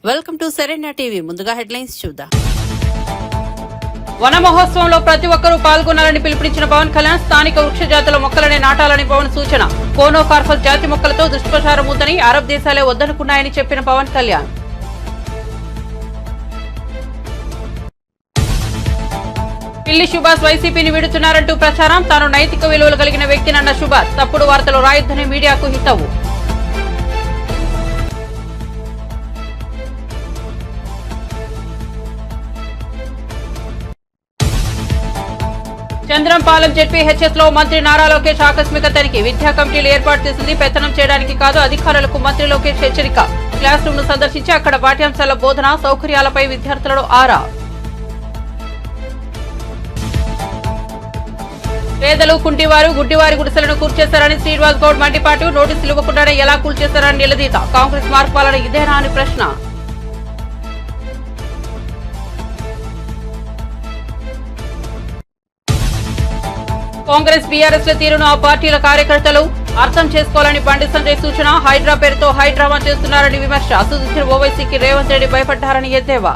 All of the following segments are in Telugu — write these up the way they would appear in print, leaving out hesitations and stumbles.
Welcome to Serena TV. ముందుగా హెడ్లైన్స్ చూద్దాం. వన మహోత్సవంలో ప్రతి ఒక్కరూ పాల్గొనాలని పిలుపునిచ్చిన పవన్ కళ్యాణ్. స్థానిక వృక్ష జాతుల మొక్కలనే నాటాలని పవన్ సూచన. కోనోకార్పస్ జాతి మొక్కలతో దుష్ప్రచారం ఉందని అరబ్ దేశాలే వద్దనుకున్నాయని చెప్పిన పవన్ కళ్యాణ్. పిల్లి సుభాష్ వైసీపీని వీడుతున్నారంటూ ప్రచారం. తాను నైతిక విలువలు కలిగిన వ్యక్తినన్న సుభాష్. తప్పుడు వార్తలు రాయొద్దని మీడియాకు హితవు. చంద్రంపాలెం జెడ్పీహెచ్ఎస్ లో మంత్రి నారా లోకేష్ ఆకస్మిక తనిఖీ. విద్యా కమిటీలు ఏర్పాటు చేసింది పెత్తనం చేయడానికి కాదు, అధికారులకు మంత్రి లోకేష్ హెచ్చరిక. క్లాస్ రూమ్ ను సందర్శించి అక్కడ పాఠ్యాంశాల బోధన సౌకర్యాలపై విద్యార్థులను ఆరా. పేదలు, కుంటివారు, గుడ్డివారి గుడిసెలను కూల్చేశారని శ్రీనివాస్ గౌడ్ మండిపాటు. నోటీసులు ఇవ్వకుండానే ఎలా కూల్చేశారని నిలదీత. కాంగ్రెస్ మార్పాలన ఇదేనా అని ప్రశ్న. కాంగ్రెస్ బీఆర్ఎస్ ల తీరును ఆ పార్టీల కార్యకర్తలు అర్థం చేసుకోవాలని బండి సంజయ్ సూచన. హైడ్రా పేరుతో హైడ్రామా చేస్తున్నారని విమర్శ. అసదుద్దీన్ ఓవైసీకి రేవంత్ రెడ్డి భయపడ్డారని ఎద్దేవా.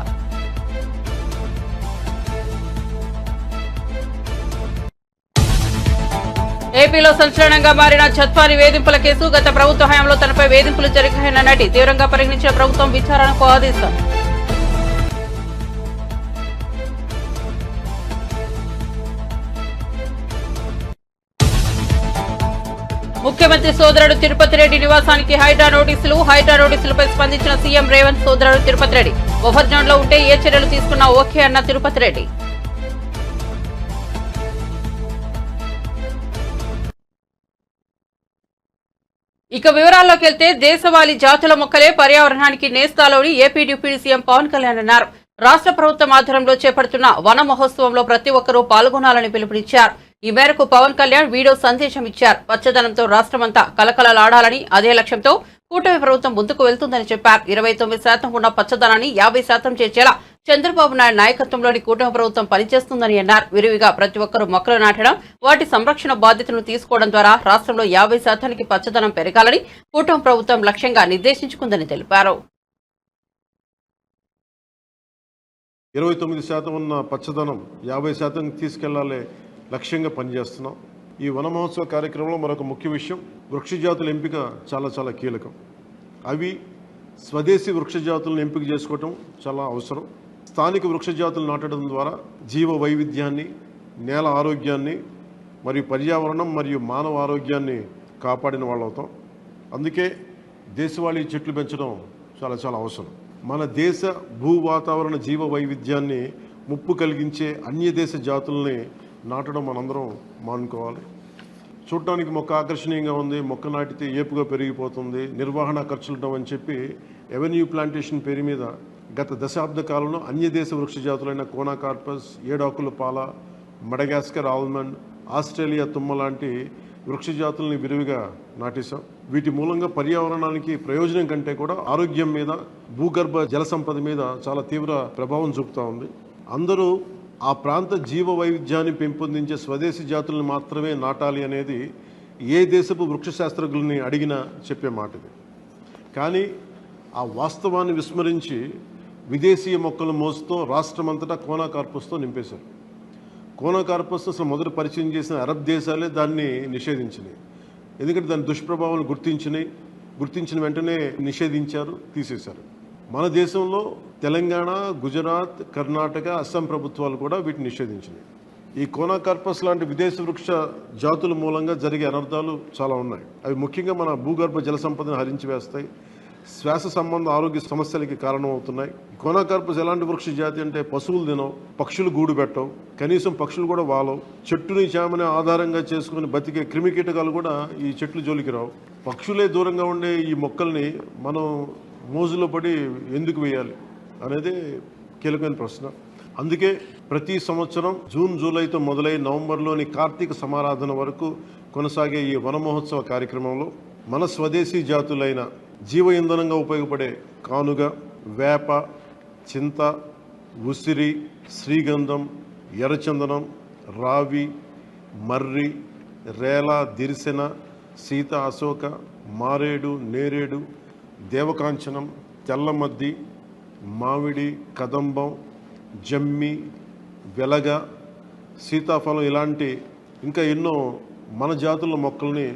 ఏపీలో సంచలనంగా మారిన ఛత్వాని వేధింపుల కేసు. గత ప్రభుత్వ హయాంలో తనపై వేధింపులు జరిగాయన్న నటి తీవ్రంగా పరిగణించిన ప్రభుత్వం విచారణకు ఆదేశం. ముఖ్యమంత్రి సోదరుడు తిరుపతి రెడ్డి నివాసానికి హైడ్రా నోటీసులు. హైడ్రా నోటీసులపై స్పందించిన సీఎం రేవంత్. సోదరుడు తిరుపతి రెడ్డి బఫర్ జోన్ లో ఉంటే ఏ చర్యలు తీసుకున్నా ఓకే అన్న తిరుపతి రెడ్డి. ఇక వివరాల్లోకి వెళ్తే దేశవాళీ జాతుల మొక్కలే పర్యావరణానికి నేస్తాలోని AP deputy CM Pawan Kalyan అన్నారు. రాష్ట్ర ప్రభుత్వం ఆధ్వర్యంలో చేపడుతున్న వన మహోత్సవంలో ప్రతి ఒక్కరూ పాల్గొనాలని పిలుపునిచ్చారు. ఈ మేరకు పవన్ కళ్యాణ్ వీడియో సందేశం ఇచ్చారు. పచ్చదనంతో రాష్ట్రమంతా కలకలలాడాలని, అదే లక్ష్యంతో కూటమి ప్రభుత్వం ముందుకు వెళ్తుందని చెప్పారు. 29% ఉన్న పచ్చదనాన్ని 50% చేర్చేలా చంద్రబాబు నాయుడు నాయకత్వంలోని కూటమి ప్రభుత్వం పనిచేస్తుందని అన్నారు. విరివిగా ప్రతి ఒక్కరూ మొక్కలు నాటడం, వాటి సంరక్షణ బాధ్యతను తీసుకోవడం ద్వారా రాష్ట్రంలో 50%కి పచ్చదనం పెరగాలని కూటమి ప్రభుత్వం లక్ష్యంగా నిర్దేశించుకుందని తెలిపారు. 29% ఉన్న పచ్చదనం 50% తీసుకెళ్లాలే లక్ష్యంగా పనిచేస్తున్నాం. ఈ వన మహోత్సవ కార్యక్రమంలో మరొక ముఖ్య విషయం, వృక్ష జాతుల ఎంపిక చాలా కీలకం. అవి స్వదేశీ వృక్ష జాతులను ఎంపిక చేసుకోవటం చాలా అవసరం. స్థానిక వృక్ష జాతులు నాటడం ద్వారా జీవ వైవిధ్యాన్ని, నేల ఆరోగ్యాన్ని మరియు పర్యావరణం మరియు మానవ ఆరోగ్యాన్ని కాపాడిన వాళ్ళు అవుతాం. అందుకే దేశవాళీ చెట్లు పెంచడం చాలా అవసరం. మన దేశ భూ వాతావరణ జీవ వైవిధ్యాన్ని ముప్పు కలిగించే అన్య దేశ జాతుల్ని నాటడం మనందరం మానుకోవాలి. చూడటానికి మొక్క ఆకర్షణీయంగా ఉంది, మొక్క నాటితే ఏపుగా పెరిగిపోతుంది, నిర్వహణ ఖర్చులుంటాం అని చెప్పి ఎవెన్యూ ప్లాంటేషన్ పేరు మీద గత దశాబ్ద కాలంలో అన్య దేశ వృక్ష జాతులైన కోనాకార్పస్, ఏడాకుల పాల, మడగాస్కర్ ఆల్మండ్, ఆస్ట్రేలియా తుమ్మ లాంటి వృక్ష జాతుల్ని విరివిగా నాటేశాం. వీటి మూలంగా పర్యావరణానికి ప్రయోజనం కంటే కూడా ఆరోగ్యం మీద, భూగర్భ జల సంపద మీద చాలా తీవ్ర ప్రభావం చూపుతూ ఉంది. అందరూ ఆ ప్రాంత జీవ వైవిధ్యాన్ని పెంపొందించే స్వదేశీ జాతులను మాత్రమే నాటాలి అనేది ఏ దేశపు వృక్ష శాస్త్రజ్ఞుల్ని అడిగినా చెప్పే మాట ఇది. కానీ ఆ వాస్తవాన్ని విస్మరించి విదేశీయ మొక్కల మోసుతో రాష్ట్రమంతటా కోనాకార్పస్తో నింపేశారు. కోనాకార్పస్ అసలు మొదట పరిచయం చేసిన అరబ్ దేశాలే దాన్ని నిషేధించినాయి. ఎందుకంటే దాని దుష్ప్రభావాలను గుర్తించిన వెంటనే నిషేధించారు, తీసేశారు. మన దేశంలో తెలంగాణ, గుజరాత్, కర్ణాటక, అస్సాం ప్రభుత్వాలు కూడా వీటిని నిషేధించినాయి. ఈ కోనాకార్పస్ లాంటి విదేశ వృక్ష జాతుల మూలంగా జరిగే అనర్థాలు చాలా ఉన్నాయి. అవి ముఖ్యంగా మన భూగర్భ జల సంపదను హరించి వేస్తాయి, శ్వాస సంబంధ ఆరోగ్య సమస్యలకి కారణమవుతున్నాయి. కోనాకార్పస్ ఎలాంటి వృక్ష జాతి అంటే పశువులు తినవు, పక్షులు గూడు పెట్టవు, కనీసం పక్షులు కూడా వాలవు. చెట్టుని చేమని ఆధారంగా చేసుకుని బతికే క్రిమికీటకాలు కూడా ఈ చెట్లు జోలికి రావు. పక్షులే దూరంగా ఉండే ఈ మొక్కల్ని మనం మోజులో పడి ఎందుకు వేయాలి అనేది కీలకమైన ప్రశ్న. అందుకే ప్రతి సంవత్సరం జూన్, జూలైతో మొదలై నవంబర్లోని కార్తీక సమారాధన వరకు కొనసాగే ఈ వన మహోత్సవ కార్యక్రమంలో మన స్వదేశీ జాతులైన జీవ ఇంధనంగా ఉపయోగపడే కానుగ, వేప, చింత, ఉసిరి, శ్రీగంధం, ఎర్రచందనం, రావి, మర్రి, రేల, దిరిసెన, సీత, అశోక, మారేడు, నేరేడు, దేవకాంచనం, తెల్లమద్ది, మామిడి, కదంబం, జమ్మి, వెలగ, సీతాఫలం ఇలాంటి ఇంకా ఎన్నో మన జాతుల మొక్కల్ని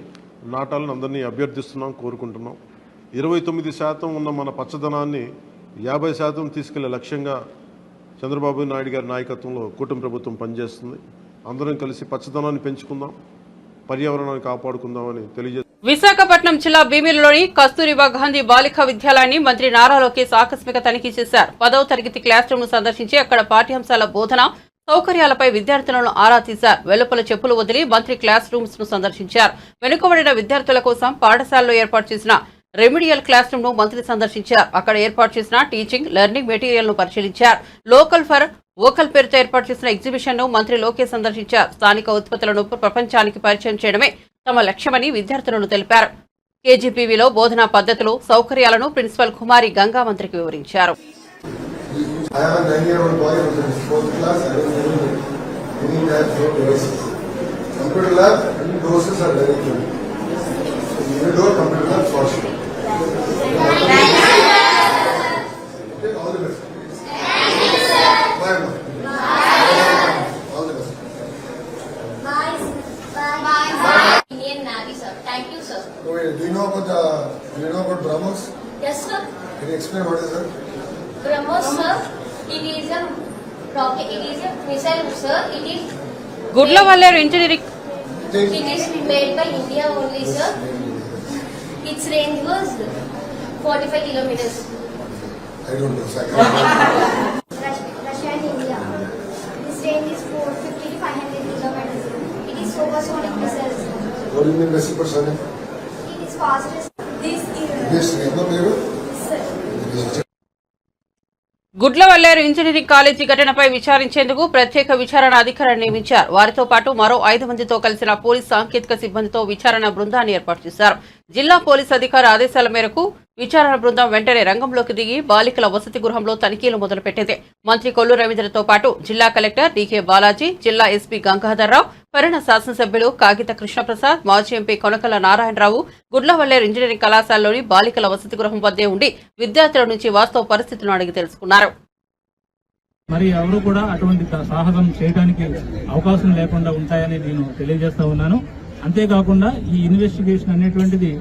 నాటాలని అందరినీ అభ్యర్థిస్తున్నాం, కోరుకుంటున్నాం. 29% ఉన్న మన పచ్చదనాన్ని 50% తీసుకెళ్లే లక్ష్యంగా చంద్రబాబు నాయుడు గారి నాయకత్వంలో కూటమి ప్రభుత్వం పనిచేస్తుంది. అందరం కలిసి పచ్చదనాన్ని పెంచుకుందాం, పర్యావరణాన్ని కాపాడుకుందామని తెలియజేస్తున్నాం. విశాఖపట్నం జిల్లా భీమిలిలోని కస్తూరిబా గాంధీ బాలికా విద్యాలయాన్ని మంత్రి నారా లోకేష్ ఆకస్మిక తనిఖీ చేశారు. 10వ తరగతి క్లాస్ రూమ్ ను సందర్శించి అక్కడ పాఠ్యాంశాల బోధన సౌకర్యాలపై విద్యార్థులను ఆరా తీశారు. వెలుపల చెప్పులు వదిలి మంత్రి క్లాస్ రూమ్స్ ను సందర్శించారు. వెనుకబడిన విద్యార్థుల కోసం పాఠశాలలో ఏర్పాటు చేసిన రెమిడియల్ క్లాస్ రూమ్ ను మంత్రి సందర్శించారు. అక్కడ ఏర్పాటు చేసిన టీచింగ్, లెర్నింగ్ మెటీరియల్ ను పరిశీలించారు. లోకల్ ఫర్ వోకల్ పేరుతో ఏర్పాటు చేసిన ఎగ్జిబిషన్ ను మంత్రి లోకేష్ సందర్శించారు. స్థానిక ఉత్పత్తులను ప్రపంచానికి పరిచయం చేయడమే తమ లక్ష్యమని విద్యార్థులను తెలిపారు. కేజీపీవీలో బోధనా పద్ధతులు, సౌకర్యాలను ప్రిన్సిపల్ కుమారి గంగా మంత్రికి వివరించారు. I have a 9-year-old boy who's in 4th class. I don't know any lab, no devices. Computer lab, any doses are very good. So you do a computer lab for sure. Okay, all the best. Thank you, sir. Bye, ma. Bye. All the best. Bye. Bye. Bye. Indian Navy, sir. Thank you, sir. Okay, do you know about BrahMos? Yes, sir. Can you explain what is that? BrahMos, sir. It is a rocket. It is a missile, sir. Gudlavalleru engineering It is made by India only, sir. Its range was 45 kilometers. I don't know. Russia and India. This range is 450 to 500 kilometers. It is supersonic missiles. What do you mean by supersonic? It is fastest. This is. Yes, no, baby. Sir. Gudlavalleru engineering college ఘటనపై విచారించేందుకు ప్రత్యేక విచారణ అధికారిని నియమించారు. వారితో పాటు మరో 5 మందితో కలిసిన పోలీస్ సాంకేతిక సిబ్బందితో విచారణ బృందాన్ని ఏర్పాటు చేశారు. జిల్లా పోలీస్ అధికారి ఆదేశాల మేరకు విచారణ బృందం వెంటనే రంగంలోకి దిగి బాలికల వసతి గృహంలో తనిఖీలు మొదలుపెట్టింది. మంత్రి కొల్లు రవీంద్రతో పాటు జిల్లా కలెక్టర్ డీకే బాలాజీ, జిల్లా ఎస్పీ గంగాధర్రావు, పరిణ శాసనసభ్యులు కాగిత కృష్ణప్రసాద్, మాజీ ఎంపీ కొనకల నారాయణరావు గుడ్లవల్లేరు ఇంజనీరింగ్ కళాశాలలోని బాలికల వసతి గృహం వద్దే ఉండి విద్యార్థుల నుంచి వాస్తవ పరిస్థితులను అడిగి తెలుసుకున్నారు. మరి ఎవరు కూడా అటువంటి సాహసం చేయడానికి అవకాశం లేకుండా ఉంటాయని నేను తెలియజేస్తా ఉన్నాను. అంతేకాకుండా ఈ ఇన్వెస్టిగేషన్ అనేటువంటిది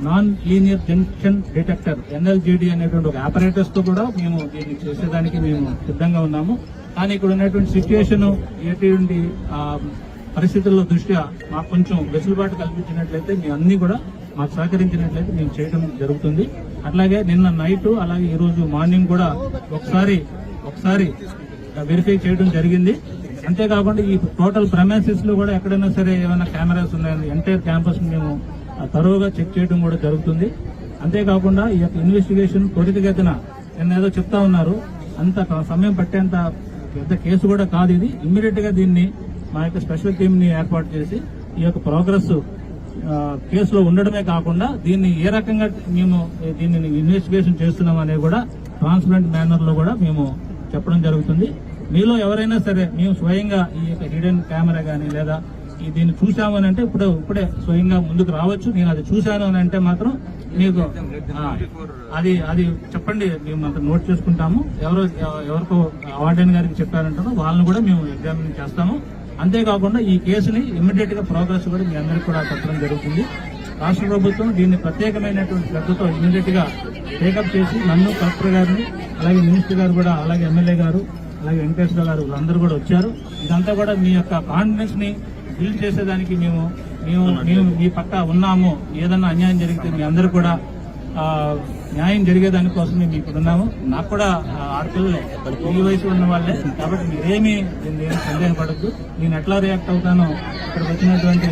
non linear junction detector NLGD అనేటువంటి ఒక ఆపరేటర్స్ తో కూడా మేము దీన్ని చేసేదానికి మేము సిద్ధంగా ఉన్నాము. కానీ ఇక్కడ ఉన్నటువంటి సిచ్యుయేషన్ ఎటువంటి పరిస్థితుల్లో దృష్ట్యా మాకు కొంచెం వెసులుబాటు కల్పించినట్లయితే మీ అన్ని కూడా మాకు సహకరించినట్లయితే మేము చేయడం జరుగుతుంది. అట్లాగే నిన్న నైట్ అలాగే ఈ రోజు మార్నింగ్ కూడా ఒకసారి వెరిఫై చేయడం జరిగింది. అంతేకాకుండా ఈ టోటల్ ప్రెమైసెస్ లో కూడా ఎక్కడైనా సరే ఏమైనా కెమెరాస్ ఉన్నాయని ఎంటైర్ క్యాంపస్ మేము తరోగా చెక్ చేయడం కూడా జరుగుతుంది. అంతేకాకుండా ఈ యొక్క ఇన్వెస్టిగేషన్ త్వరితగతిన నిన్న ఏదో చెప్తా ఉన్నారు, అంత సమయం పట్టేంత పెద్ద కేసు కూడా కాదు ఇది. ఇమ్మీడియట్ గా దీన్ని మా యొక్క స్పెషల్ టీమ్ ని ఏర్పాటు చేసి ఈ యొక్క ప్రోగ్రెస్ కేసులో ఉండడమే కాకుండా దీన్ని ఏ రకంగా మేము దీన్ని ఇన్వెస్టిగేషన్ చేస్తున్నాం అనేది కూడా ట్రాన్స్పరెంట్ మేనర్ లో కూడా మేము చెప్పడం జరుగుతుంది. మీలో ఎవరైనా సరే మేము స్వయంగా ఈ యొక్క హిడెన్ కెమెరా గానీ లేదా దీన్ని చూసాము అని అంటే ఇప్పుడే స్వయంగా ముందుకు రావచ్చు. నేను అది చూశాను అని అంటే మాత్రం మీకు అది చెప్పండి, మేము అంత నోట్ చేసుకుంటాము. ఎవరికో వార్డెన్ గారికి చెప్పారంటారో వాళ్ళని కూడా మేము ఎగ్జామిన్ చేస్తాము. అంతేకాకుండా ఈ కేసుని ఇమ్మీడియట్ గా ప్రోగ్రెస్ కూడా మీ అందరికీ కూడా పెట్టడం జరుగుతుంది. రాష్ట్ర ప్రభుత్వం దీన్ని ప్రత్యేకమైనటువంటి శ్రద్ధతో ఇమ్మీడియట్ గా టేకప్ చేసి నన్ను, కలెక్టర్ గారిని, అలాగే మినిస్టర్ గారు కూడా, అలాగే ఎమ్మెల్యే గారు, అలాగే వెంకటేశ్వర గారు వీళ్ళందరూ కూడా వచ్చారు. ఇదంతా కూడా మీ యొక్క కాన్ఫిడెన్స్ ని బిల్డ్ చేసేదానికి మేము మీ పక్క ఉన్నాము. ఏదన్నా అన్యాయం జరిగితే మీ అందరూ కూడా న్యాయం జరిగేదానికోసం మేము ఇక్కడ ఉన్నాము. నాకు కూడా ఆడపిల్లలే, ఈ వయసు ఉన్న వాళ్ళే, కాబట్టి మీరేమీ సందేహపడద్దు. నేను ఎట్లా రియాక్ట్ అవుతానో ఇక్కడికి వచ్చినటువంటి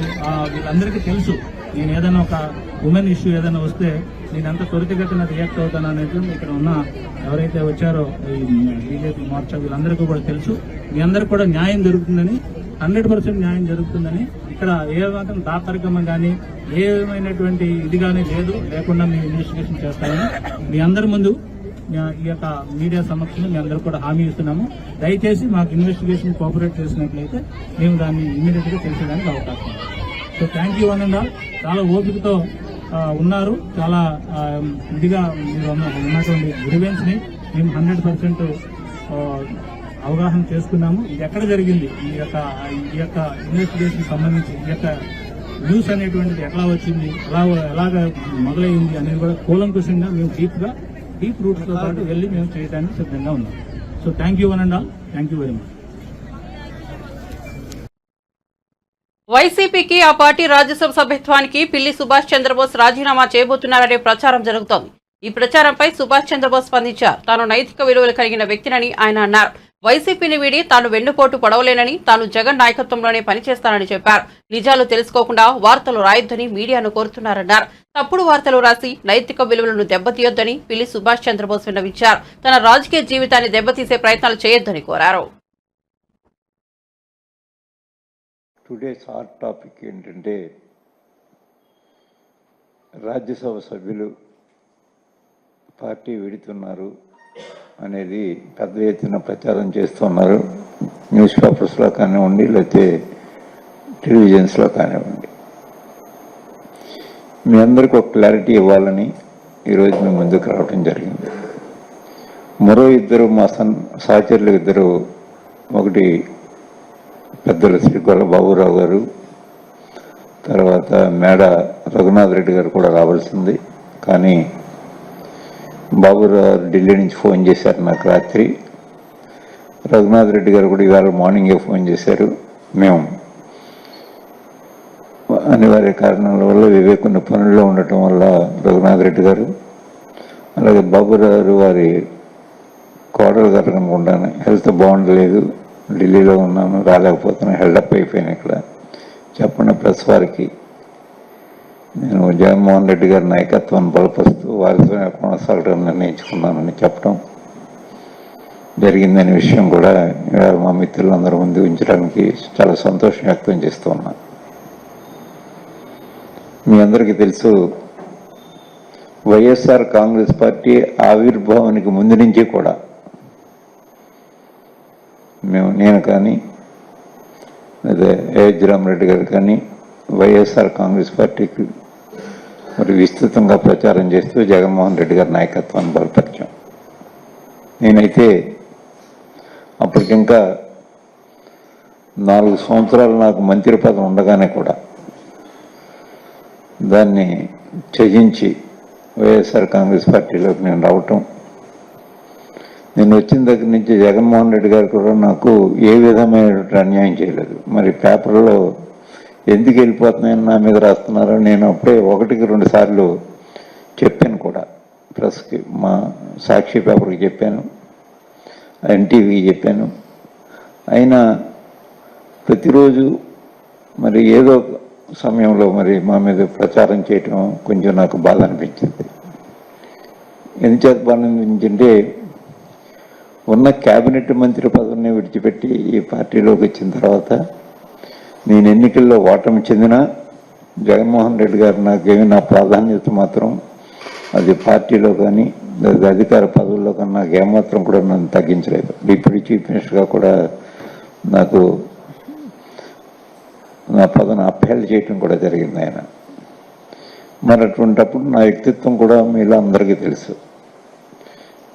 వీళ్ళందరికీ తెలుసు. నేను ఏదైనా ఒక ఉమెన్ ఇష్యూ ఏదైనా వస్తే నేను ఎంత త్వరితగతిన రియాక్ట్ అవుతాను అనేది ఇక్కడ ఉన్న ఎవరైతే వచ్చారో ఈ బీజేపీ మోర్చా వీళ్ళందరికీ కూడా తెలుసు. మీ అందరికీ కూడా న్యాయం జరుగుతుందని, 100% న్యాయం జరుగుతుందని, ఇక్కడ ఏ మాత్రం దాపరికం కానీ ఏమైనటువంటి ఇది కానీ లేకుండా మేము ఇన్వెస్టిగేషన్ చేస్తామని మీ అందరి ముందు ఈ యొక్క మీడియా సమక్షంలో మీ అందరూ కూడా హామీ ఇస్తున్నాము. దయచేసి మాకు ఇన్వెస్టిగేషన్ కోఆపరేట్ చేసినట్లయితే మేము దాన్ని ఇమ్మీడియట్ గా తెలిసేదానికి అవకాశం ఉంది. So thank you one and all. చాలా ఓపికతో ఉన్నారు, చాలా ఇదిగా మీరు ఉన్నటువంటి గ్రీవెన్స్ ని మేము 100% అవగాహన చేసుకున్నాము. ఇది ఎక్కడ జరిగింది, ఈ యొక్క ఇన్వెస్టిగేషన్ సంబంధించి ఈ యొక్క న్యూస్ అనేటువంటిది ఎట్లా వచ్చింది, ఎలాగ మొదలైంది అనేది కూడా కూలంకుషంగా మేము డీప్ రూట్స్ తో పాటు వెళ్ళి మేము చేయడానికి సిద్ధంగా ఉన్నాం. So thank you one and all. Thank you very much. వైసీపీకి ఆ పార్టీ రాజ్యసభ సభ్యత్వానికి పిల్లి సుభాష్ చంద్రబోస్ రాజీనామా చేయబోతున్నారనే ప్రచారం జరుగుతోంది. ఈ ప్రచారంపై సుభాష్ చంద్రబోస్ స్పందించారు. తాను నైతిక విలువలు కలిగిన వ్యక్తినని ఆయన అన్నారు. వైసీపీని వీడి తాను వెన్నుపోటు పడవలేనని, తాను జగన్ నాయకత్వంలోనే పనిచేస్తానని చెప్పారు. నిజాలు తెలుసుకోకుండా వార్తలు రాయొద్దని మీడియాను కోరుతున్నారన్నారు. తప్పుడు వార్తలు రాసి నైతిక విలువలను దెబ్బతీయొద్దని పిల్లి సుభాష్ చంద్రబోస్ విన్నవించారు. తన రాజకీయ జీవితాన్ని దెబ్బతీసే ప్రయత్నాలు చేయొద్దని కోరారు. టుడేస్ హాట్ టాపిక్ ఏంటంటే రాజ్యసభ సభ్యులు పార్టీ విడుతున్నారు అనేది పెద్ద ఎత్తున ప్రచారం చేస్తున్నారు. న్యూస్ పేపర్స్లో కానివ్వండి, లేకపోతే టెలివిజన్స్లో కానివ్వండి. మీ అందరికీ ఒక క్లారిటీ ఇవ్వాలని ఈరోజు మేము ముందుకు రావడం జరిగింది. మరో ఇద్దరు మా సహచరులు ఇద్దరు, ఒకటి పెద్దలు శ్రీ గొల్ల బాబురావు గారు, తర్వాత మేడ రఘునాథ్ రెడ్డి గారు కూడా రావాల్సింది. కానీ బాబురావు ఢిల్లీ నుంచి ఫోన్ చేశారు నాకు రాత్రి. రఘునాథ్ రెడ్డి గారు కూడా ఇవాళ మార్నింగే ఫోన్ చేశారు. మేము అనివార్య కారణాల వల్ల వివేకున్న పనుల్లో ఉండటం వల్ల రఘునాథ్ రెడ్డి గారు, అలాగే బాబురావు వారి కోడలు గారు అనుకుంటాను, హెల్త్ బాగుండలేదు, ఢిల్లీలో ఉన్నాను, రాలేకపోతున్నాను, హెల్డప్ అయిపోయాను. ఇక్కడ చెప్పండి ప్రెస్ వారికి నేను జగన్మోహన్ రెడ్డి గారి నాయకత్వాన్ని బలపరుస్తూ వారితో కొనసాగడం నిర్ణయించుకున్నానని చెప్పడం జరిగిందనే విషయం కూడా ఇవాళ మా మిత్రులందరూ ముందు ఉంచడానికి చాలా సంతోషం వ్యక్తం చేస్తూ ఉన్నాను. మీ అందరికీ తెలుసు, వైఎస్ఆర్ కాంగ్రెస్ పార్టీ ఆవిర్భావానికి ముందు నుంచి కూడా నేను కానీ అదే ఏఎచ్ రామరెడ్డి గారు కానీ వైఎస్ఆర్ కాంగ్రెస్ పార్టీకి మరి విస్తృతంగా ప్రచారం చేస్తూ జగన్మోహన్ రెడ్డి గారి నాయకత్వాన్ని బలపరిచాం. నేనైతే అప్పటికింకా 4 సంవత్సరాలు నాకు మంత్రి పదవి ఉండగానే కూడా దాన్ని త్యజించి వైఎస్ఆర్ కాంగ్రెస్ పార్టీలోకి నేను రావటం, నేను వచ్చిన దగ్గర నుంచి జగన్మోహన్ రెడ్డి గారు కూడా నాకు ఏ విధమైన అన్యాయం చేయలేదు. మరి పేపర్లో ఎందుకు వెళ్ళిపోతున్నాయని నా మీద రాస్తున్నారో నేను అప్పుడే 1-2 సార్లు చెప్పాను కూడా. ప్రెస్కి, మా సాక్షి పేపర్కి చెప్పాను, ఎన్టీవీకి చెప్పాను. అయినా ప్రతిరోజు మరి ఏదో సమయంలో మరి మా మీద ప్రచారం చేయటం కొంచెం నాకు బాధ అనిపించింది. ఎందుచేత బాధ అనిపించింటే, ఉన్న క్యాబినెట్ మంత్రి పదవిని విడిచిపెట్టి ఈ పార్టీలోకి వచ్చిన తర్వాత నేను ఎన్నికల్లో ఓటమి చెందిన జగన్మోహన్ రెడ్డి గారు నాకేమి నా ప్రాధాన్యత మాత్రం అది పార్టీలో కానీ లేదా అధికార పదవుల్లో కానీ నాకు ఏమాత్రం కూడా నన్ను తగ్గించలేదు. డిప్యూటీ చీఫ్ మినిస్టర్గా కూడా నాకు నా పదవిని అప్హెల్డ్ చేయటం కూడా జరిగింది ఆయన. మరి అటువంటిప్పుడు నా వ్యక్తిత్వం కూడా మీలో అందరికీ తెలుసు.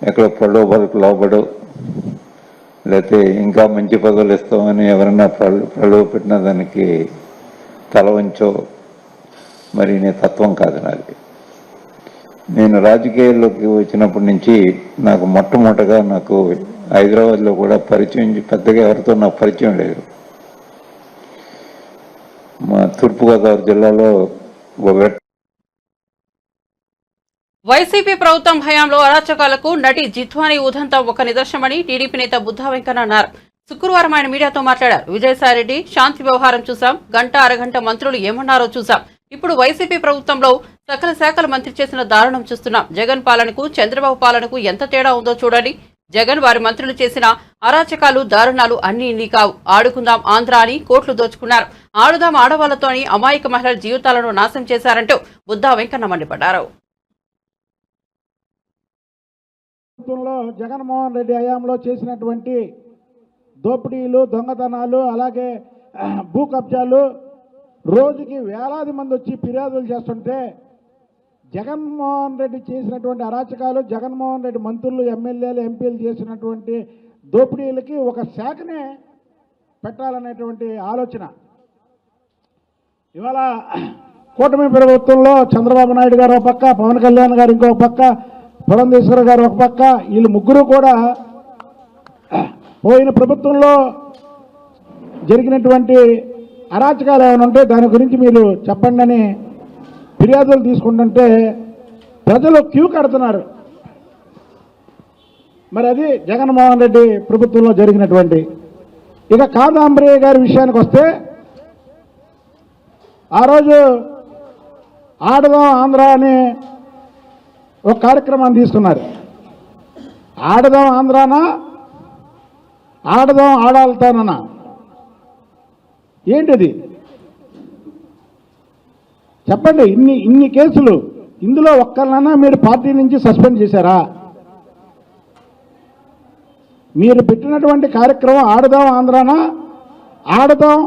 ఎక్కడ ప్రలోభాలకు లోబడో లేకపోతే ఇంకా మంచి పదవులు ఇస్తామని ఎవరైనా ప్రలోభ పెట్టిన దానికి తల వంచో మరి నీ తత్వం కాదు నాది. నేను రాజకీయాల్లోకి వచ్చినప్పటి నుంచి నాకు మొట్టమొదటగా నాకు హైదరాబాద్లో కూడా పరిచయం, పెద్దగా ఎవరితో నాకు పరిచయం లేదు. మా తూర్పుగోదావరి జిల్లాలో వైసీపీ ప్రభుత్వం హయాంలో అరాచకాలకు నటి జిత్వాని ఉదంతం ఒక నిదర్శనమని టీడీపీ నేత బుద్ధా వెంకన్న అన్నారు. శుక్రవారం ఆయన మీడియాతో మాట్లాడారు. విజయసాయిరెడ్డి శాంతి వ్యవహారం చూసాం, గంట అరగంట మంత్రులు ఏమన్నారో చూసాం. ఇప్పుడు వైసీపీ ప్రభుత్వంలో సకల శాఖల మంత్రి చేసిన దారుణం చూస్తున్నాం. జగన్ పాలనకు చంద్రబాబు పాలనకు ఎంత తేడా ఉందో చూడండి. జగన్ వారి మంత్రులు చేసిన అరాచకాలు, దారుణాలు అన్ని ఇన్ని కావు. ఆడుకుందాం ఆంధ్ర అని కోట్లు దోచుకున్నారు. ఆడుదాం ఆడవాళ్లతో అని అమాయక మహిళల జీవితాలను నాశనం చేశారంటూ బుద్ధా వెంకన్న మండిపడ్డారు. జగన్మోహన్ రెడ్డి హయాంలో చేసినటువంటి దోపిడీలు, దొంగతనాలు, అలాగే భూ కబ్జాలు, రోజుకి వేలాది మంది వచ్చి ఫిర్యాదులు చేస్తుంటే జగన్మోహన్ రెడ్డి చేసినటువంటి అరాచకాలు, జగన్మోహన్ రెడ్డి మంత్రులు, ఎమ్మెల్యేలు, ఎంపీలు చేసినటువంటి దోపిడీలకి ఒక శాఖనే పెట్టాలనేటువంటి ఆలోచన. ఇవాళ కూటమి ప్రభుత్వంలో చంద్రబాబు నాయుడు గారు ఒక పక్క, పవన్ కళ్యాణ్ గారు ఇంకొక పక్క, పురంధేశ్వర గారు ఒక పక్క, వీళ్ళు ముగ్గురు కూడా పోయిన ప్రభుత్వంలో జరిగినటువంటి అరాచకాలు ఏమైనా ఉంటే దాని గురించి మీరు చెప్పండి అని ఫిర్యాదులు తీసుకుంటుంటే ప్రజలు క్యూ కడుతున్నారు. మరి అది జగన్మోహన్ రెడ్డి ప్రభుత్వంలో జరిగినటువంటి. ఇక కాదాంబరి గారి విషయానికి వస్తే, ఆ రోజు ఆడదాం ఆంధ్ర అని ఒక కార్యక్రమాన్ని తీసుకున్నారు. ఆడదాం ఆంధ్రానా, ఆడదాం ఆడాలతానన్నా, ఏంటిది చెప్పండి. ఇన్ని కేసులు, ఇందులో ఒక్కరినైనా మీరు పార్టీ నుంచి సస్పెండ్ చేశారా? మీరు పెట్టినటువంటి కార్యక్రమం ఆడదాం ఆంధ్రానా, ఆడదాం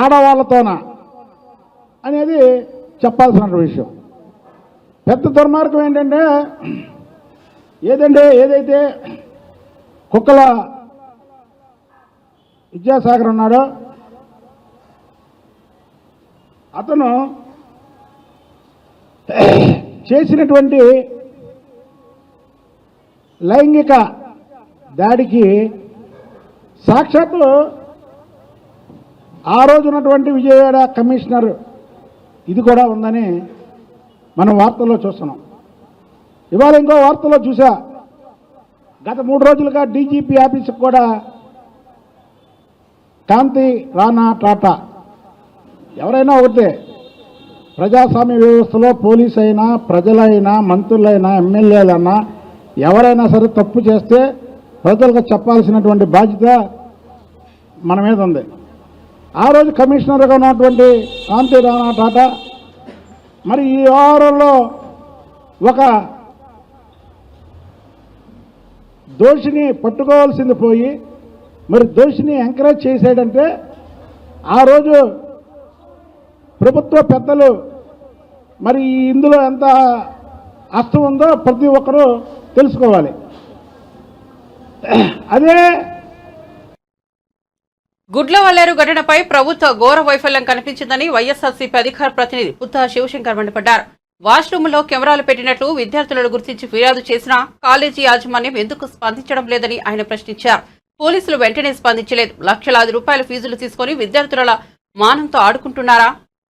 ఆడవాళ్ళతోనా అనేది చెప్పాల్సిన విషయం. పెద్ద దుర్మార్గం ఏంటంటే, ఏదైతే కుక్కల విద్యాసాగర్ ఉన్నాడో అతను చేసినటువంటి లైంగిక దాడికి సాక్షాత్తు ఆ రోజు ఉన్నటువంటి విజయవాడ కమిషనర్ ఇది కూడా ఉందని మనం వార్తల్లో చూస్తున్నాం. ఇవాళ ఇంకో వార్తలో చూసా, గత 3 రోజులుగా డీజీపీ ఆఫీసుకు కూడా కాంతి రాణా టాటా, ఎవరైనా ఒకటే, ప్రజాస్వామ్య వ్యవస్థలో పోలీస్ అయినా, ప్రజలైనా, మంత్రులైనా, ఎమ్మెల్యేలైనా ఎవరైనా సరే తప్పు చేస్తే ప్రజలకు చెప్పాల్సినటువంటి బాధ్యత మన మీద ఉంది. ఆ రోజు కమిషనర్గా ఉన్నటువంటి కాంతి రాణా టాటా మరి ఈ వ్యవహారంలో ఒక దోషిని పట్టుకోవాల్సింది పోయి మరి దోషిని ఎంకరేజ్ చేశాడంటే, ఆ రోజు ప్రభుత్వ పెద్దలు మరి ఇందులో ఎంత అర్థం ఉందో ప్రతి ఒక్కరూ తెలుసుకోవాలి. అదే గుడ్లవల్లేరు ఘటనపై ప్రభుత్వ ఘోర వైఫల్యం కనిపించిందని వైఎస్ఆర్సీపీ అధికార ప్రతినిధి పుత్తా శివశంకర్ మండిపడ్డారు. వాష్రూమ్లో కెమెరాలు పెట్టినట్లు విద్యార్థులను గుర్తించి ఫిర్యాదు చేసినా కాలేజీ యాజమాన్యం ఎందుకు స్పందించడం లేదని ఆయన ప్రశ్నించారు. పోలీసులు వెంటనే స్పందించలేదు. లక్షలాది రూపాయల ఫీజులు తీసుకుని విద్యార్థుల మానంతో ఆడుకుంటున్నారా?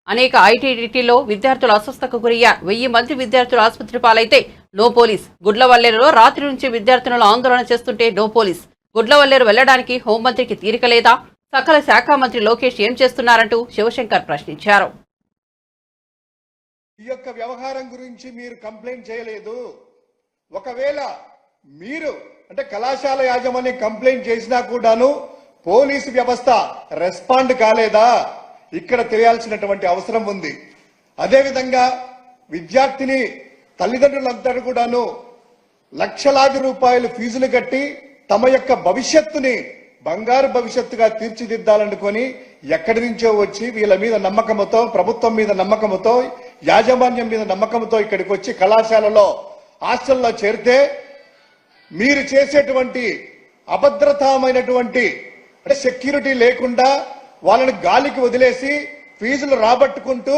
అనేక ఐటీడీటీలో విద్యార్థులు అస్వస్థకు గురయ్యారు. 1000 మంది విద్యార్థులు ఆసుపత్రి పాలైతే నో పోలీస్. గుడ్లవల్లేరులో రాత్రి నుంచి విద్యార్థులను ఆందోళన చేస్తుంటే నో పోలీస్. గుడ్లవల్లేరు వెళ్లడానికి హోంమంత్రికి తీరిక లేదా? సకల శాఖ మంత్రి లోకేష్ ఏం చేస్తున్నారంటూ శివశంకర్ ప్రశ్నించారు. ఈ యొక్క వ్యవహారం గురించి మీరు కంప్లైంట్ చేయలేదు. ఒకవేళ మీరు అంటే కళాశాల యాజమాన్యం కంప్లైంట్ చేసినా కూడాను పోలీసు వ్యవస్థ రెస్పాండ్ కాలేదా? ఇక్కడ తెలియాల్సినటువంటి అవసరం ఉంది. అదేవిధంగా విద్యార్థిని తల్లిదండ్రులందరూ కూడాను లక్షలాది రూపాయలు ఫీజులు కట్టి తమ యొక్క భవిష్యత్తుని బంగారు భవిష్యత్తుగా తీర్చిదిద్దాలనుకొని ఎక్కడి నుంచో వచ్చి వీళ్ళ మీద నమ్మకంతో, ప్రభుత్వం మీద నమ్మకంతో, యాజమాన్యం మీద నమ్మకంతో ఇక్కడికి వచ్చి కళాశాలలో హాస్టల్లో చేరితే మీరు చేసేటువంటి అభద్రతామైనటువంటి సెక్యూరిటీ లేకుండా వాళ్ళని గాలికి వదిలేసి ఫీజులు రాబట్టుకుంటూ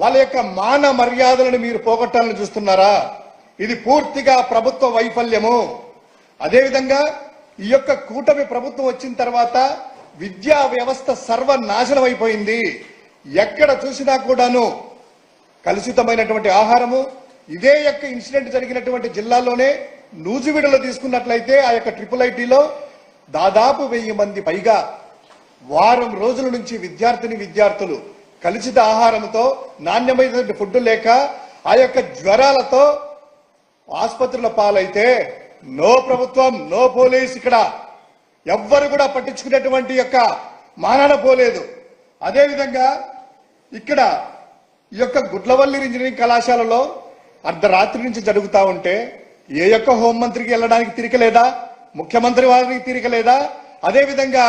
వాళ్ళ యొక్క మాన మర్యాదలను మీరు పోగొట్టాలని చూస్తున్నారా? ఇది పూర్తిగా ప్రభుత్వ వైఫల్యము. అదేవిధంగా ఈ యొక్క కూటమి ప్రభుత్వం వచ్చిన తర్వాత విద్యా వ్యవస్థ సర్వనాశనం అయిపోయింది. ఎక్కడ చూసినా కూడాను కలుషితమైనటువంటి ఆహారము. ఇదే యొక్క ఇన్సిడెంట్ జరిగినటువంటి జిల్లాలోనే నూజివీడులో తీసుకున్నట్లయితే ఆ యొక్క IIITలో దాదాపు 1000 మంది పైగా వారం రోజుల నుంచి విద్యార్థులు కలుషిత ఆహారంతో, నాణ్యమైన ఫుడ్ లేక ఆ యొక్క జ్వరాలతో ఆసుపత్రుల పాలైతే నో ప్రభుత్వం, నో పోలీస్. ఇక్కడ ఎవ్వరు కూడా పట్టించుకునేటువంటి యొక్క మానాన పోలేదు. అదేవిధంగా ఇక్కడ ఈ యొక్క గుడ్లవల్లి ఇంజనీరింగ్ కళాశాలలో అర్ధరాత్రి నుంచి జరుగుతా ఉంటే ఏ యొక్క హోంమంత్రికి వెళ్ళడానికి తీరిక లేదా? ముఖ్యమంత్రి వారికి తీరిక లేదా? అదేవిధంగా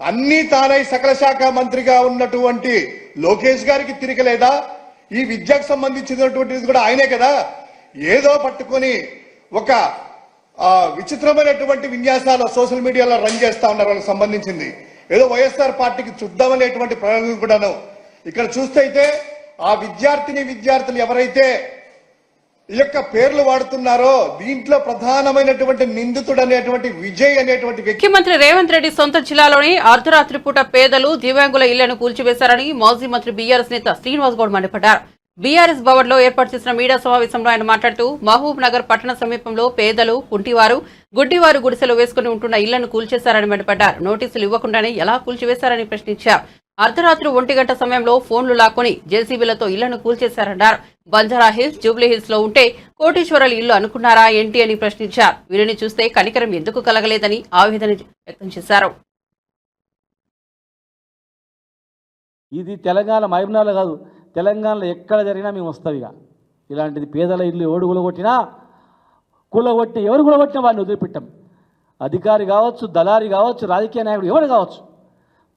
అన్ని తానై సకల శాఖ మంత్రిగా ఉన్నటువంటి లోకేష్ గారికి తీరిక లేదా? ఈ విద్యకు సంబంధించినటువంటిది కూడా ఆయనే కదా. ఏదో పట్టుకొని ఒక విచిత్రమైనటువంటి విన్యాసాలు సోషల్ మీడియాలో రన్ చేస్తా ఉన్నారు. వాళ్ళకి సంబంధించింది ఏదో వైఎస్ఆర్ పార్టీకి చూద్దామనేటువంటి ప్రణాళికలు కూడాను. ఇక్కడ చూస్తే అయితే ఆ విద్యార్థులు ఎవరైతే ఈ యొక్క పేర్లు వాడుతున్నారో దీంట్లో ప్రధానమైనటువంటి నిందితుడు అనేటువంటి విజయ్ అనేటువంటి వ్యక్తి. ముఖ్యమంత్రి రేవంత్ రెడ్డి సొంత జిల్లాలోని అర్ధరాత్రి పూట పేదలు దివ్యాంగుల ఇళ్లను కూల్చివేశారని మాజీ మంత్రి బీఆర్ఎస్ నేత శ్రీనివాస్ గౌడ్ మండిపడ్డారు. బీఆర్ఎస్ భవన్ లో ఏర్పాటు చేసిన మీడియా సమావేశంలో ఆయన మాట్లాడుతూ మహబూబ్ నగర్ పట్టణ సమీపంలో పేదలు, కుంటివారు, గుడ్డివారు గుడిసెలు వేసుకుని ఉంటున్న ఇళ్లను కూల్చేశారని మండిపడ్డారు. నోటీసులు ఇవ్వకుండానే ఎలా కూల్చివేశారని ప్రశ్నించారు. అర్ధరాత్రి 1 గంట సమయంలో ఫోన్లు లాక్కొని జేసీబీలతో ఇళ్లను కూల్చేశారన్నారు. బంజారా హిల్స్, జూబ్లీ హిల్స్ లో ఉంటే కోటీశ్వరుల ఇల్లు అనుకున్నారా ఏంటి అని ప్రశ్నించారు. వీరిని చూస్తే కనికరం ఎందుకు కలగలేదని ఆవేదన వ్యక్తం చేశారు. ఇది తెలంగాణ మహిమనాలు కాదు, తెలంగాణలో ఎక్కడ జరిగినా మేము వస్తాం. ఇక ఇలాంటిది పేదల ఇల్లు ఎవడు కూలగొట్టినా ఎవరు కూలగొట్టినా వాడిని వదిలిపెట్టాం. అధికారి కావచ్చు, దళారి కావచ్చు, రాజకీయ నాయకుడు ఎవరు కావచ్చు,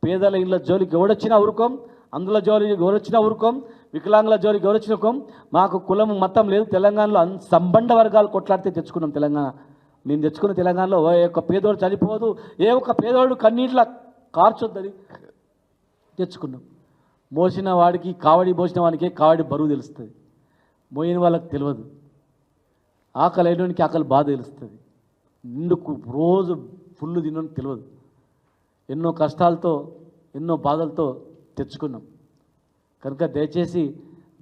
పేదల ఇళ్ళ జోలికి ఎవడొచ్చినా ఊరుకోం, అందుల జోలికి ఎవరొచ్చినా ఊరుకోం, వికలాంగుల జోలికి ఎవరొచ్చినా ఊరుకోం. మాకు కులం మతం లేదు. తెలంగాణలో సంబంధ వర్గాలు కొట్లాడితే తెచ్చుకున్నాం తెలంగాణ. మేము తెచ్చుకున్న తెలంగాణలో ఏ ఒక్క పేదోడు చనిపోదు, ఏ ఒక్క పేదోడు కన్నీట్ల కార్చొద్దని తెచ్చుకున్నాం. మోసిన వాడికి కావడి మోసిన వాడికి కావడి బరువు తెలుస్తుంది, మోయిన వాళ్ళకి తెలియదు. ఆకలి అయినోనికి ఆకలి బాధ తెలుస్తుంది, నిండుకు రోజు ఫుల్లు తినని తెలియదు. ఎన్నో కష్టాలతో ఎన్నో బాధలతో తెచ్చుకున్నాం. కనుక దయచేసి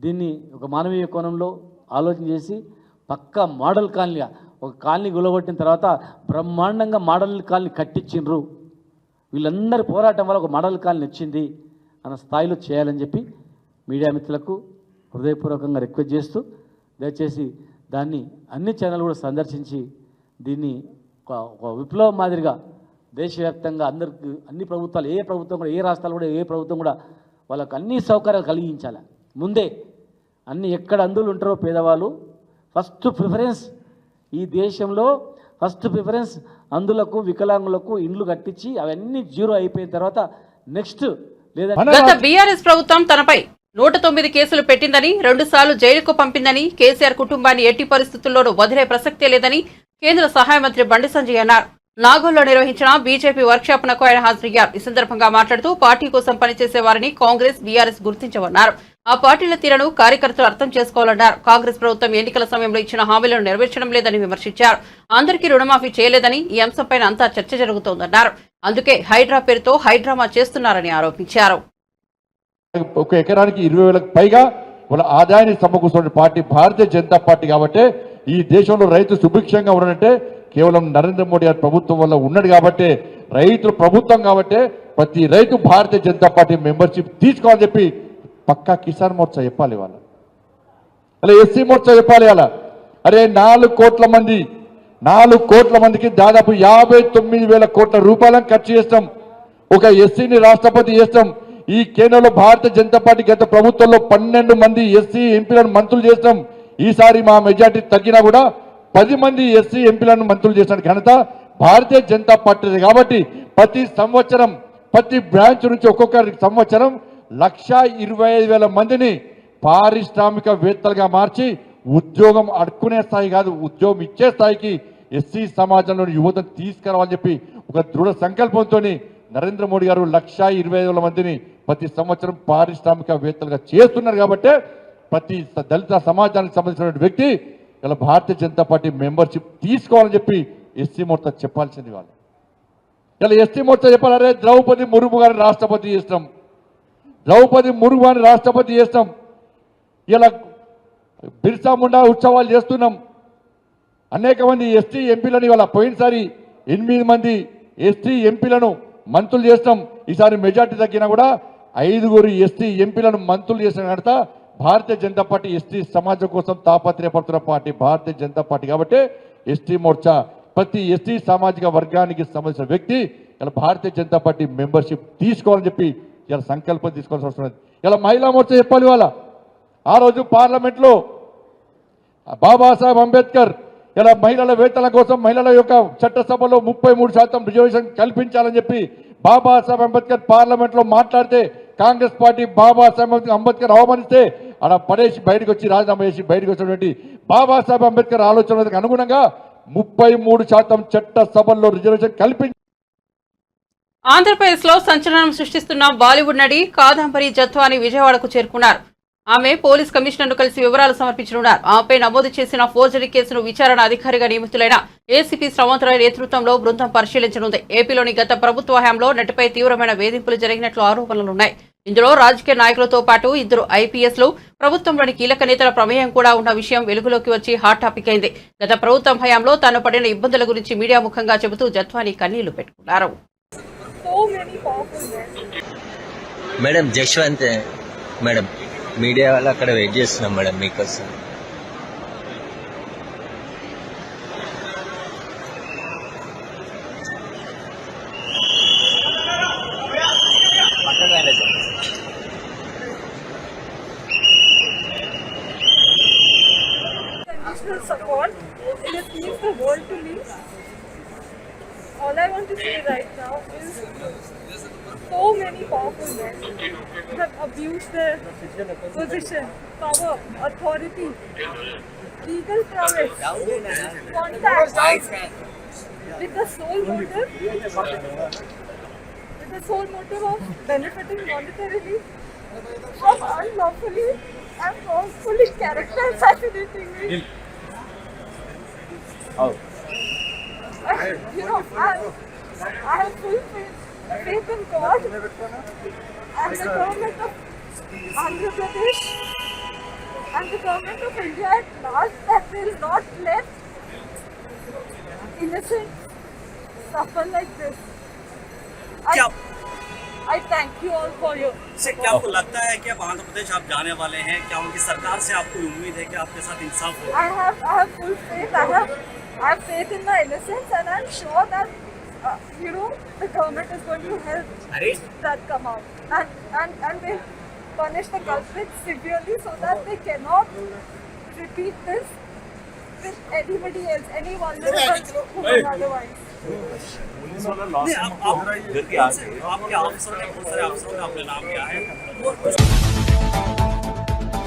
దీన్ని ఒక మానవీయ కోణంలో ఆలోచన చేసి పక్కా మోడల్ కాలనీగా ఒక కాలనీ గులగొట్టిన తర్వాత బ్రహ్మాండంగా మోడల్ కాలనీ కట్టించిండ్రు. వీళ్ళందరి పోరాటం వల్ల ఒక మోడల్ కాలనీ వచ్చింది అన్న స్థాయిలో చేయాలని చెప్పి మీడియా మిత్రులకు హృదయపూర్వకంగా రిక్వెస్ట్ చేస్తూ దయచేసి దాన్ని అన్ని ఛానల్ కూడా సందర్శించి దీన్ని ఒక విప్లవం మాదిరిగా దేశవ్యాప్తంగా అందరికి అన్ని ప్రభుత్వాలు ఏ ప్రభుత్వం కూడా ఏ రాష్ట్రాలు కూడా ఏ ప్రభుత్వం కూడా వాళ్ళకు అన్ని సౌకర్యాలు కలిగించాలి. ముందే అన్ని ఎక్కడ అందులో ఉంటారో పేదవాళ్ళు ఫస్ట్ ప్రిఫరెన్స్, ఈ దేశంలో ఫస్ట్ ప్రిఫరెన్స్ అందులకు వికలాంగులకు ఇండ్లు కట్టించి అవన్నీ జీరో అయిపోయిన తర్వాత నెక్స్ట్ లేదా. గత బీఆర్ఎస్ ప్రభుత్వం తనపై 109 కేసులు పెట్టిందని, 2 సార్లు జైలుకు పంపిందని, కేసీఆర్ కుటుంబాన్ని ఎట్టి పరిస్థితుల్లోనూ వదిలే ప్రసక్తే లేదని కేంద్ర సహాయ మంత్రి బండి సంజయ్ అన్నారు. నాగోల్లో నిర్వహించిన బీజేపీ వర్క్షాప్నకు ఆయన హాజరయ్యారు. ఈ సందర్భంగా మాట్లాడుతూ పార్టీ కోసం పనిచేసే వారిని కాంగ్రెస్, బీఆర్ఎస్ గుర్తించవన్నారు. ఆ పార్టీల తీరును కార్యకర్తలు అర్థం చేసుకోవాలన్నారు. కాంగ్రెస్ ప్రభుత్వం ఎన్నికల సమయంలో ఇచ్చిన హామీలను నెరవేర్చడం లేదని విమర్శించారు. అందరికీ రుణమాఫీ చేయలేదని, ఈ అంశంపై అంతా చర్చ జరుగుతోందన్నారు. అందుకే హైడ్రా పేరుతో హైడ్రామా చేస్తున్నారని ఆరోపించారు. ఒక ఎకరానికి 20,000కు పైగా వాళ్ళ ఆదాయాన్ని సమకూర్చున్న పార్టీ భారతీయ జనతా పార్టీ. కాబట్టి ఈ దేశంలో రైతు సుభిక్షంగా ఉన్నాడంటే కేవలం నరేంద్ర మోడీ గారి ప్రభుత్వం వల్ల ఉన్నాడు. కాబట్టి రైతుల ప్రభుత్వం కాబట్టి ప్రతి రైతు భారతీయ జనతా పార్టీ మెంబర్షిప్ తీసుకోవాలని చెప్పి పక్కా కిసాన్ మోర్చా చెప్పాలి, వాళ్ళ అలా ఎస్సీ మోర్చా చెప్పాలి. అలా అరే 4 కోట్ల మందికి దాదాపు 59,000 కోట్ల రూపాయలను ఖర్చు చేస్తాం. ఒక ఎస్సీని రాష్ట్రపతి చేస్తాం. ఈ కేంద్రంలో భారతీయ జనతా పార్టీ గత ప్రభుత్వంలో 12 మంది ఎస్సీ ఎంపీలను మంత్రులు చేస్తాం. ఈసారి మా మెజార్టీ తగ్గినా కూడా 10 మంది ఎస్సీ ఎంపీలను మంత్రులు చేసిన ఘనత భారతీయ జనతా పార్టీ. కాబట్టి ప్రతి సంవత్సరం ప్రతి బ్రాంచ్ నుంచి ఒక్కొక్క సంవత్సరం 1,25,000 మందిని పారిశ్రామికవేత్తలుగా మార్చి ఉద్యోగం అడుక్కునే స్థాయి కాదు, ఉద్యోగం ఇచ్చే స్థాయికి ఎస్సీ సమాజంలోని యువతను తీసుకురావాలని చెప్పి ఒక దృఢ సంకల్పంతో నరేంద్ర మోడీ గారు 1,25,000 మందిని ప్రతి సంవత్సరం పారిశ్రామికవేత్తలుగా చేస్తున్నారు. కాబట్టి ప్రతి దళిత సమాజానికి సంబంధించిన వ్యక్తి ఇలా భారతీయ జనతా పార్టీ మెంబర్షిప్ తీసుకోవాలని చెప్పి ఎస్సీ మోర్చా చెప్పాల్సింది. వాళ్ళు ఇలా ఎస్సీ మోర్చా చెప్పాలి. అరే ద్రౌపది ముర్ము గారిని రాష్ట్రపతి చేస్తాం, ఇలా బిర్సా ముండా ఉత్సవాలు చేస్తున్నాం. అనేక మంది ఎస్టీ ఎంపీలని ఇవాళ పోయినసారి 8 మంది ఎస్టీ ఎంపీలను మంత్రులు చేస్తాం. ఈసారి మెజార్టీ తగ్గినా కూడా 5 ఎస్టీ ఎంపీలను మంత్రులు చేసిన ఘనత భారతీయ జనతా పార్టీ. ఎస్టీ సమాజం కోసం తాపత్రయపడుతున్న పార్టీ భారతీయ జనతా పార్టీ. కాబట్టి ఎస్టీ మోర్చా ప్రతి ఎస్టీ సామాజిక వర్గానికి సంబంధించిన వ్యక్తి ఇలా భారతీయ జనతా పార్టీ మెంబర్షిప్ తీసుకోవాలని చెప్పి ఇలా సంకల్పం తీసుకోవాల్సి వస్తున్నది. ఇలా మహిళా మోర్చా చెప్పాలి. వాళ్ళ ఆ రోజు పార్లమెంట్లో బాబాసాహెబ్ అంబేద్కర్ ఇలా మహిళల వేతనాల కోసం మహిళల యొక్క చట్టసభలో 33% రిజర్వేషన్ కల్పించాలని చెప్పి బాబాసాహెబ్ అంబేద్కర్ పార్లమెంట్లో మాట్లాడితే కాంగ్రెస్ పార్టీ బాబాసాహెబ్ అంబేద్కర్ అవమానిస్తే అలా పడేసి బయటకు వచ్చి రాజీనామా చేసి బయటకు వచ్చినటువంటి బాబాసాహెబ్ అంబేద్కర్ ఆలోచనలకు అనుగుణంగా 33% చట్ట సభల్లో రిజర్వేషన్ కల్పించి ఆంధ్రప్రదేశ్ లో సంచలనం సృష్టిస్తున్న బాలీవుడ్ నటి కాదంబరి జత్వాని విజయవాడకు చేరుకున్నారు. ఆమె పోలీస్ కమిషనర్ను కలిసి వివరాలు సమర్పించనున్నారు. ఆమెపై నమోదు చేసిన ఫోర్జరీ కేసును విచారణ అధికారిగా నియమితులైన ఏసీపీ శ్రవంతరాయ్ నేతృత్వంలో బృందం పరిశీలించనుంది. ఏపీలోని గత ప్రభుత్వ హయాంలో నటిపై తీవ్రమైన వేధింపులు జరిగినట్లు ఆరోపణలున్నాయి. ఇందులో రాజకీయ నాయకులతో పాటు 2 ఐపీఎస్లు, ప్రభుత్వంలోని కీలక నేతల ప్రమేయం కూడా ఉన్న విషయం వెలుగులోకి వచ్చి హాట్ టాపిక్ అయింది. గత ప్రభుత్వం హయాంలో తాను పడిన ఇబ్బందుల గురించి మీడియా ముఖంగా చెబుతూ జత్వాని కన్నీళ్లు పెట్టుకున్నారు. మేడం జశ్వంత్ మేడం మీడియా వాళ్ళు అక్కడ వెయిట్ చేస్తున్నాం మేడం మీకోసం. Support. It means the world to me. All I want to say right now is so many powerful men have abused their position, power, authority, legal prowess, contacts with the sole motive of benefiting monetarily from unlawfully and wrongfully character assassinating me. I have full faith in God and the government of Andhra Pradesh and the government of India at large that will not let innocent suffer like this. I thank you all for your support. क्या आपको लगता है कि अब आंध्र प्रदेश आप जाने वाले हैं? क्या उनकी सरकार से आपको उम्मीद है कि आपके साथ इंसाफ हो? I have full faith. I have faith in my innocence, and I'm sure that the government is going to help that come out and will punish the culprits severely so that they cannot repeat this with anybody else, any vulnerable woman otherwise. आपके अफसरों ने बहुत सारे अफसरों ने अपने नाम किया है.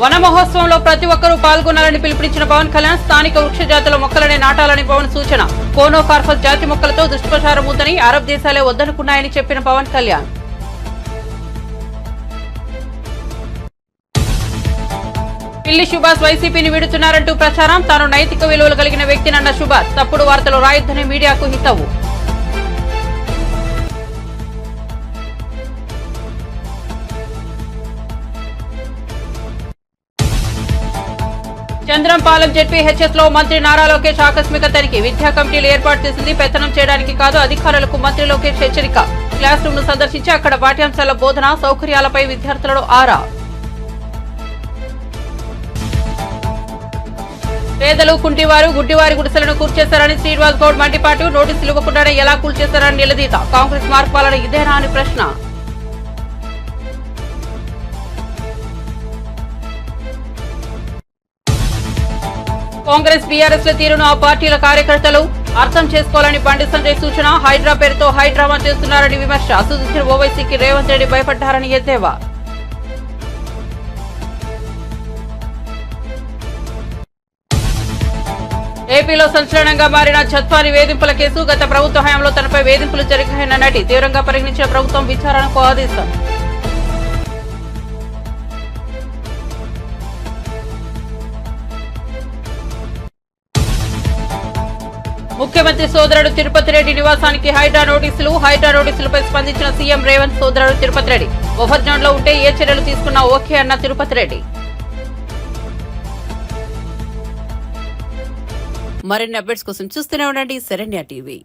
వన మహోత్సవంలో ప్రతి ఒక్కరూ పాల్గొనాలని పిలుపునిచ్చిన పవన్ కళ్యాణ్ స్థానిక వృక్ష జాతుల మొక్కలనే నాటాలని పవన్ సూచన. కోనోకార్పస్ జాతి మొక్కలతో దుష్ప్రచారం ఉందని అరబ్ దేశాలే వద్దనుకున్నాయని చెప్పిన పవన్ కళ్యాణ్. పిల్లి సుభాష్ వైసీపీని వీడుతున్నారంటూ ప్రచారం. తాను నైతిక విలువలు కలిగిన వ్యక్తినన్న సుభాష్ తప్పుడు వార్తలు రాయొద్దని మీడియాకు హితవు. చంద్రంపాలెం జెడ్పీహెచ్ఎస్ లో మంత్రి నారా లోకేష్ ఆకస్మిక తనిఖీ. విద్యా కమిటీలు ఏర్పాటు చేసింది పెత్తనం చేయడానికి కాదు, అధికారులకు మంత్రి లోకేష్ హెచ్చరిక. క్లాస్ రూమ్ ను సందర్శించి అక్కడ పాఠ్యాంశాల బోధన సౌకర్యాలపై విద్యార్థులను ఆరా. పేదలు, కుంటివారు, గుడ్డివారి గుడిసెలను కూల్చేశారని శ్రీనివాస్ గౌడ్ మండిపాటు. నోటీసులు ఇవ్వకుండానే ఎలా కూల్చేశారని నిలదీత. కాంగ్రెస్ మార్పాలన ఇదేనా అని ప్రశ్న. కాంగ్రెస్ బీఆర్ఎస్ ల తీరును ఆ పార్టీల కార్యకర్తలు అర్థం చేసుకోవాలని బండి సంజయ్ సూచన. హైడ్రా పేరుతో హైడ్రామా చేస్తున్నారని విమర్శ. అసదుద్దీన్ ఓవైసీకి రేవంత్ రెడ్డి భయపడ్డారని ఎద్దేవా. ఏపీలో సంచలనంగా మారిన జత్వాని వేధింపుల కేసు. గత ప్రభుత్వ హయాంలో తనపై వేధింపులు జరిగాయన్న నటి తీవ్రంగా పరిగణించిన ప్రభుత్వం విచారణకు ఆదేశం. ముఖ్యమంత్రి సోదరుడు తిరుపతి రెడ్డి నివాసానికి హైడ్రా నోటీసులు. హైడ్రా నోటీసులపై స్పందించిన సీఎం రేవంత్. సోదరుడు తిరుపతి రెడ్డి బఫర్ జోన్ లో ఉంటే ఏ చర్యలు తీసుకున్నా ఓకే అన్న తిరుపతి రెడ్డి. మరిన్ని అప్డేట్స్ కోసం చూస్తూనే ఉండండి శరణ్య టీవీ.